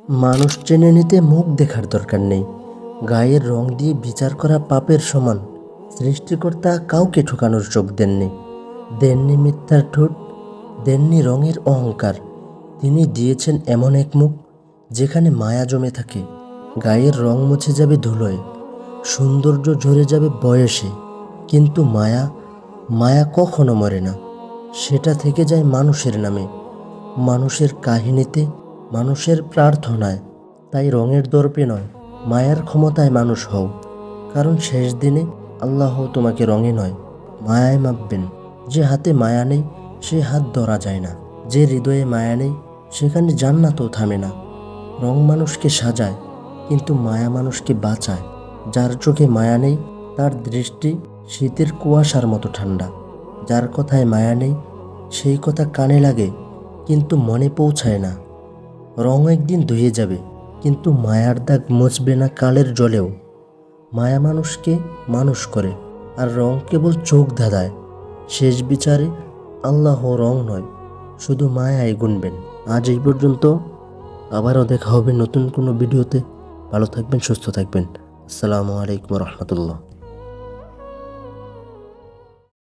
মানুষ চেনে নিতে মুখ দেখার দরকার নেই। গায়ের রং দিয়ে বিচার করা পাপের সমান। সৃষ্টিকর্তা কাউকে ঠকানোর চোখ দেননি মিথ্যার ঠোঁট, দেননি রঙের অহংকার। তিনি দিয়েছেন এমন এক মুখ যেখানে মায়া জমে থাকে। গায়ের রং মুছে যাবে ধুলোয়, সৌন্দর্য ঝরে যাবে বয়সে, কিন্তু মায়া মায়া কখনো মরে না। সেটা থেকে যায় মানুষের নামে, মানুষের কাহিনীতে, মানুষের প্রার্থনায়। তাই রঙের দর্পে নয়, মায়ার ক্ষমতায় মানুষ হও। কারণ শেষ দিনে আল্লাহ তোমাকে রঙে নয়, মায়ায় মাপবেন। যে হাতে মায়া নেই সে হাত ধরা যায় না, যে হৃদয়ে মায়া নেই সেখানে জান্নাতও থামে না। রং মানুষকে সাজায়, কিন্তু মায়া মানুষকে বাঁচায়। যার চোখে মায়া নেই তার দৃষ্টি শীতের কুয়াশার মতো ঠান্ডা। যার কথায় মায়া নেই সেই কথা কানে লাগে কিন্তু মনে পৌঁছায় না। রং একদিন ধুয়ে যাবে, কিন্তু মায়ার দাগ মুছবে না কালের জলেও। মায়া মানুষকে মানুষ করে, আর রং কেবল চোখ ধাঁধায়। শেষ বিচারে আল্লাহ রং নয়, শুধু মায়ায় গুনবেন। আজ এই পর্যন্ত, আবারও দেখা হবে নতুন কোনো ভিডিওতে। ভালো থাকবেন, সুস্থ থাকবেন। আসসালামু আলাইকুম রহমতুল্লাহ।